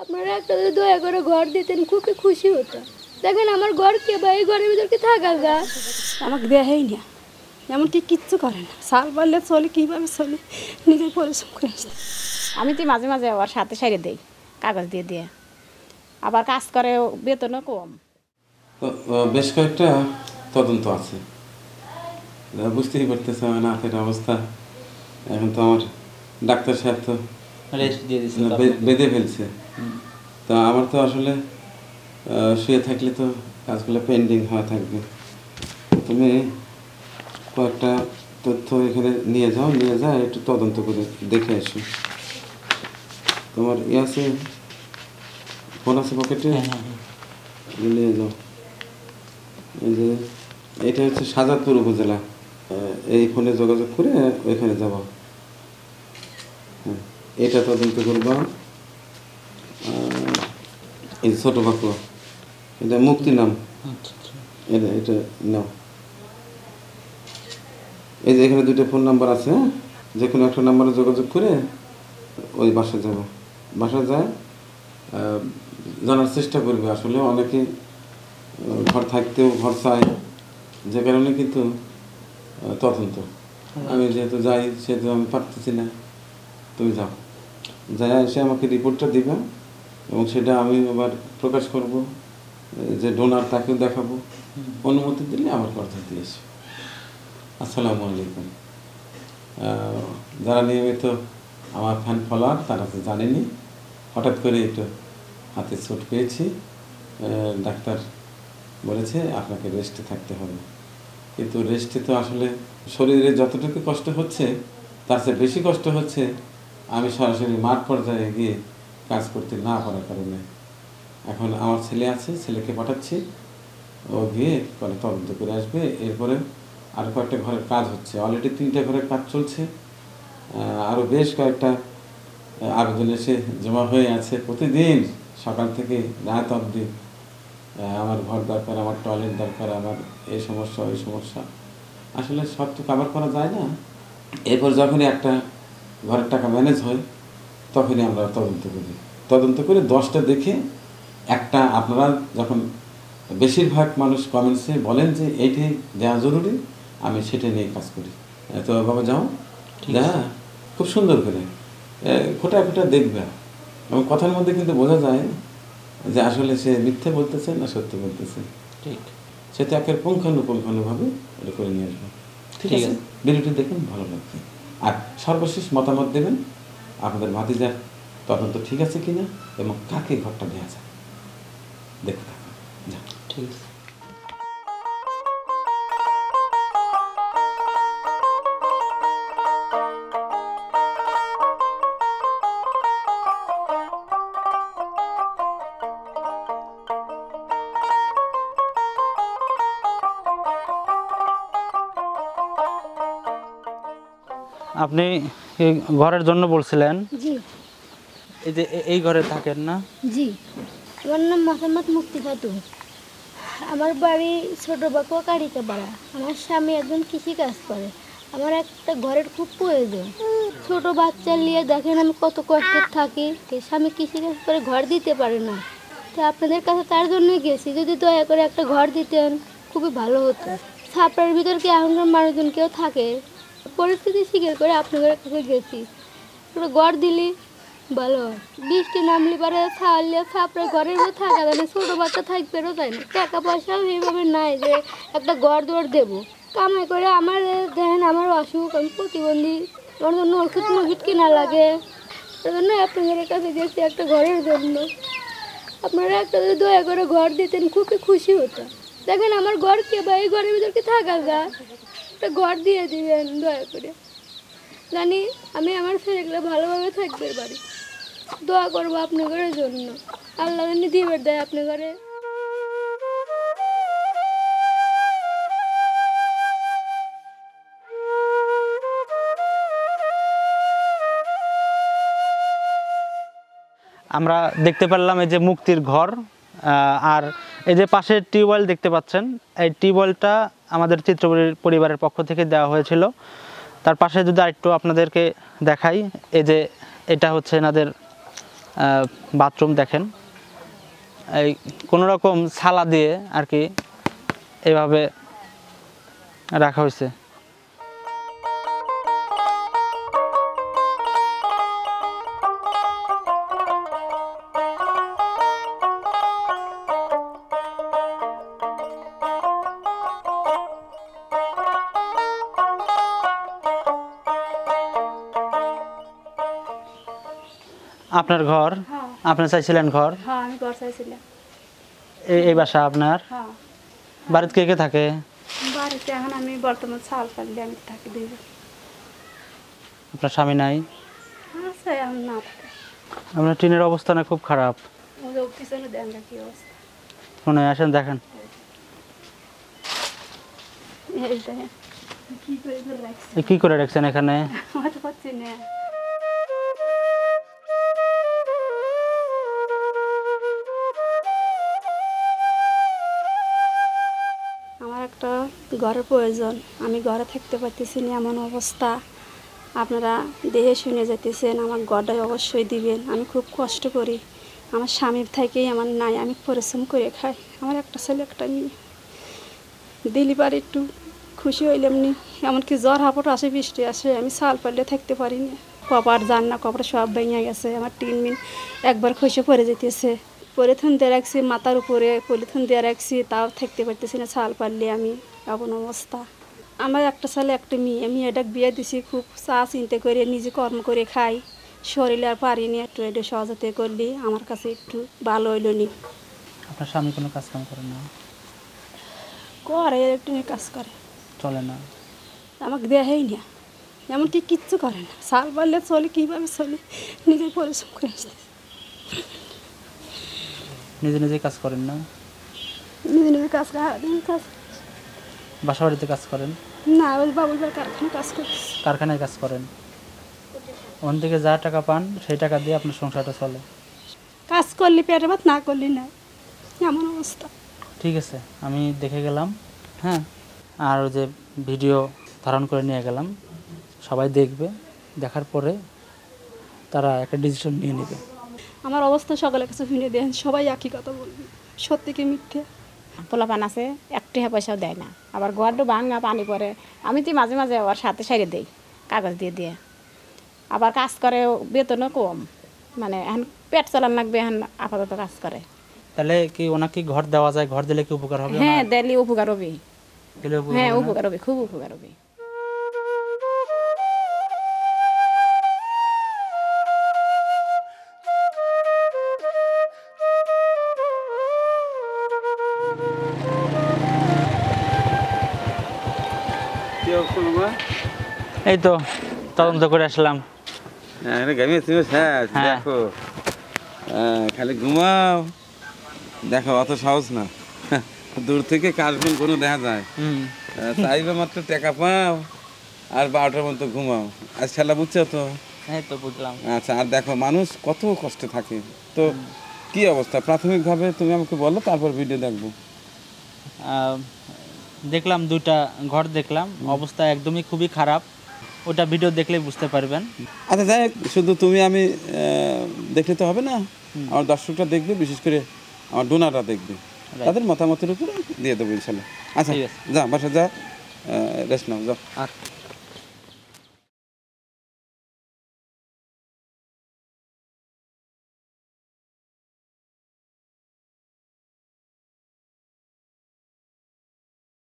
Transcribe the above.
আপনারা একটা যদি দয়া করে ঘর দিতেন খুবই খুশি হতো। দেখেন আমার ঘর কে বা এই ঘরের ভিতর কি থাকা যায়? আমাকে দেয়ই না, এমনকি কিচ্ছু করে না। সাল পারলে চলে, কীভাবে চলে নিজের পরিশ্রম করে আসতে। আমি তো মাঝে মাঝে আবার সাথে সাইডে দেই কাগজ দিয়ে দিয়ে, আবার কাজ করে বেতনও কম। বেশ কয়েকটা তদন্ত আছে, বুঝতেই পারতেছে আমার নাকের অবস্থা। এখন তো আমার ডাক্তার সাহেব তো রেস্ট দিয়ে দিচ্ছে, বেঁধে ফেলছে। তো আমার তো আসলে শুয়ে থাকলে তো কাজগুলো পেন্ডিং হয়ে থাকবে। তুমি কয়েকটা তথ্য এখানে নিয়ে যাও, নিয়ে যাও একটু তদন্ত করে দেখে আসো। তোমার আছে, ফোন আছে পকেটে? নিয়ে যাও। এই যে এটা হচ্ছে শাহজাদপুর উপজেলা, এই ফোনে যোগাযোগ করে ওইখানে যাব। হ্যাঁ, এটা তদন্ত করবা। এই ছোট বাঁকুড়া, এটা মুক্তি নাম, এটা এটা নাও। এই যে এখানে দুটো ফোন নাম্বার আছে, যে কোনো একটা নাম্বারে যোগাযোগ করে ওই বাসায় যাব। বাসায় যায় জানার চেষ্টা করবে। আসলে অনেকে ঘর থাকতেও ঘর চায়, যে কারণে কিন্তু তদন্ত। আমি যেহেতু যাই সেহেতু আমি পারতেছি না। তুমি যাও, যাই এসে আমাকে রিপোর্টটা দিবে এবং সেটা আমি আবার প্রকাশ করব, যে ডোনার তাকেও দেখাবো। অনুমতি দিলে আমার কথা দিয়ে এসো। আসসালামু আলাইকুম। যারা নিয়মিত আমার ফ্যান ফলোয়ার তারা তো জানেনি, হঠাৎ করে একটু হাতে চোট পেয়েছি। ডাক্তার বলেছে আপনাকে রেস্টে থাকতে হবে, কিন্তু রেস্টে তো আসলে শরীরে যতটুকু কষ্ট হচ্ছে তার চেয়ে বেশি কষ্ট হচ্ছে আমি সরাসরি মাঠ পর্যায়ে গিয়ে কাজ করতে না পারার কারণে। এখন আমার ছেলে আছে, ছেলেকে পাঠাচ্ছি, ও গিয়ে করে তদন্ত করে আসবে। এরপরে আরও কয়েকটা ঘরের কাজ হচ্ছে, অলরেডি 3টা ঘরের কাজ চলছে। আরও বেশ কয়েকটা আবেদন এসে জমা হয়ে আছে। প্রতিদিন সকাল থেকে রাত অবধি আমার ঘর দরকার, আমার টয়লেট দরকার, আমার এই সমস্যা ওই সমস্যা। আসলে সব তো কভার করা যায় না। এরপর যখনই একটা ঘরের টাকা ম্যানেজ হয় তখনই আমরা তদন্ত করি। তদন্ত করে 10টা দেখে একটা, আপনারা যখন বেশিরভাগ মানুষ কমেন্টসে বলেন যে এইটাই দেওয়া জরুরি, আমি সেটা নিয়ে কাজ করি। তো বাবা যাও, হ্যাঁ খুব সুন্দর করে খোটা খোটা দেখবে, এবং কথার মধ্যে কিন্তু বোঝা যায় যে আসলে সে মিথ্যে বলতেছে না সত্য বলতেছে। ঠিক, সে তো একের পুঙ্খানুপুঙ্খানুভাবে এটা করে নিয়ে আসবে। ঠিক আছে, ভিডিওটি দেখুন, ভালো লাগবে। আর সর্বশেষ মতামত দেবেন আপনাদের ভাতিজার তদন্ত ঠিক আছে কিনা এবং কাকে ঘরটা দেওয়া যায় দেখতে থাকুন। যা, ঠিক আছে। আপনি এই ঘরের জন্য বলছিলেন? জি এই যে এই ঘরে থাকেন না? জি, আমার নাম মোহাম্মদ মুক্তি খাতুন। আমার বাড়ি ছোট বাঁকুড়া কারিকা পাড়া। আমার স্বামী একজন কৃষিকাজ করে। আমার একটা ঘরের খুব প্রয়োজন। ছোট বাচ্চা নিয়ে দেখেন আমি কত কষ্টে থাকি। স্বামী কৃষিকাজ করে ঘর দিতে পারে না, তো আপনাদের কাছে তার জন্য গেছি, যদি দয়া করে একটা ঘর দিতেন খুবই ভালো হতো। ছাপড়ার ভিতর কি এখনকার মানুষজন কেউ থাকে? পরিস্থিতি স্বীকার করে আপনাদের কাছে গেছি, একটা ঘর দিলি ভালো হয়। বৃষ্টি নামলে পরে ছাড়লে ছাপড়ে ঘরের মধ্যে থাকা যায় না, ছোটো বাচ্চা থাকবেও যায় না, টাকা পয়সাও এইভাবে নাই যে একটা ঘর দুয়ার দেবো। কামাই করে আমার দেখেন আমার অসুখ, আমি প্রতিবন্ধী, আমার জন্য ওষুধ মজুদ কিনা লাগে। সেই জন্য আপনাদের কাছে গেছি একটা ঘরের জন্য। আপনারা একটা যদি দয়া করে ঘর দিতেন খুবই খুশি হতো। দেখেন আমার ঘর কে বা এই ঘরের ভিতর কি থাকা যায়? একটা ঘর দিয়ে দিবেন দয়া করে, জানি আমি আমার ছেলেগুলো ভালোভাবে থাকবে বাড়ি। দোয়া করবো আপনাদের জন্য, আল্লাহ জানি দিবের দেয় আপনার ঘরে। আমরা দেখতে পারলাম এই যে মুক্তির ঘর, আর এই যে পাশে টিউবওয়েল দেখতে পাচ্ছেন, এই টিউবওয়েলটা আমাদের চিত্র পরিবারের পক্ষ থেকে দেওয়া হয়েছিল। তার পাশে যদি আরেকটু আপনাদেরকে দেখাই, এই যে এটা হচ্ছে এনাদের বাথরুম দেখেন, এই কোনো রকম ছালা দিয়ে আর কি এভাবে রাখা হয়েছে। আপনার ঘর, হ্যাঁ আপনি চাইছিলেন ঘর, হ্যাঁ আমি ঘর চাইছিলাম। এই বাসা আপনার? হ্যাঁ বাড়িতে কে কে থাকে? বাড়িতে এখন আমি বর্তমান চাল পারলে আমি থাকি দিব। আপনার স্বামী নাই? আছে এখন না থাকে। আপনার টিনের অবস্থা না খুব খারাপ। ওই যে পিছনে দেন কি অবস্থা। ফোনে আসেন দেখেন। এই দেখেন কি করে ধরে রাখছি, কি করে রাখছেন এখানে? আমার তো পাচ্ছি না। আমার একটা ঘরের প্রয়োজন, আমি ঘরে থাকতে পারতেছি না এমন অবস্থা। আপনারা দেখে শুনে যেতেছেন, আমার ঘরটাই অবশ্যই দিবেন। আমি খুব কষ্ট করি, আমার স্বামীর থেকেই আমার নাই, আমি পরিশ্রম করে খাই। আমার একটা ছেলে একটা মেয়ে, দিলি পারে একটু খুশি হইলাম নি। এমনকি জ্বর হাঁপট আসে, বৃষ্টি আসে, আমি চাল পারলে থাকতে পারি না। কপার জান না কপার সব ভেঙে গেছে, আমার টিন মিন একবার খসে পড়ে যেতেছে। পলিথিন দিয়ে রাখছি মাথার উপরে, পলিথিন দিয়ে রাখছি, তাও থাকতে পারতেছি না চাল পারলে আমি এমন অবস্থা। আমার একটা ছেলে একটা মেয়ে, আমি এটা বিয়ে দিছি খুব চা চিন্তা করে নিজে কর্ম করে খাই, শরীরে আর পারিনি। একটু এটা সহজতে করলি আমার কাছে একটু ভালো হইল নি। আপনার স্বামী কোনো কাজ কাম করে না? করে একটু কাজ করে, চলে না? আমাকে দেখাই না, এমনকি কিচ্ছু করে না। চাল পারলে চলে, কীভাবে চলে নিজের পরিশ্রম করে আসতেছে। নিজে নিজে কাজ করেন না? নিজে নিজে কাজ কাজ বাসা বাড়িতে কাজ করেন না, ওই বাবুল ভাই কারখানা কাজ করতেছে। কারখানায় কাজ করেন, ওখান থেকে যা টাকা পান সেই টাকা দিয়ে আপনার সংসারটা চলে? কাজ করলে পেটে ভাত, না করলে না, এমন অবস্থা। ঠিক আছে, আমি দেখে গেলাম, হ্যাঁ, আর ওই যে ভিডিও ধারণ করে নিয়ে গেলাম, সবাই দেখবে, দেখার পরে তারা একটা ডিসিশন নিয়ে নেবে। আমার অবস্থা সকালের কাছে শুনে দেন, সবাই একই কথা বলবে, সত্যি কি মিথ্যে। পোলাপান আছে, এক টাকা পয়সাও দেয় না, আবার ঘরটা ভাঙা পানি পড়ে। আমি তো মাঝে মাঝে ওর সাথে সাইডে দেই কাগজ দিয়ে দিয়ে। আবার কাজ করে, বেতনও কম, মানে এখন পেট চালান লাগবে, এখন আপাতত কাজ করে। তাহলে কি ওনাকে ঘর দেওয়া যায়? ঘর দিলে কি উপকার হবে? হ্যাঁ দিলে উপকার হবে, দিলে উপকার হ্যাঁ হবে না? উপকার হবে, খুব উপকার হবে। কি অবস্থা বাবা? এই তো তদন্ত করে আসলাম। হ্যাঁ ঘামিয়েছি। হ্যাঁ হ্যাঁ। দেখো, খালি ঘুমাও, দেখো অত সহজ না। দূর থেকে কাশবন কোনো দেখা যায়, চাইবে মাত্র টাকা পাও আর 12টার মতো ঘুমাও। আজ খেলা বুঝছো তো? এই তো বুঝলাম। আচ্ছা, আর দেখো মানুষ কত কষ্টে থাকে। তো কি অবস্থা প্রাথমিকভাবে তুমি আমাকে বলো, তারপর ভিডিও দেখবো। দেখলাম দুইটা ঘর দেখলাম, অবস্থা একদমই খুবই খারাপ, ওটা ভিডিও দেখলেই বুঝতে পারবেন। আচ্ছা যাই হোক, শুধু তুমি আমি দেখলে তো হবে না, আমার দর্শকরা দেখবে, বিশেষ করে আমার ডোনাররা দেখবে, তাদের মতামতের উপরে দিয়ে দেবো ইনশাল্লাহ। আচ্ছা ঠিক আছে। যা বাসা যা, রেস্ট নাও, যাও। আচ্ছা।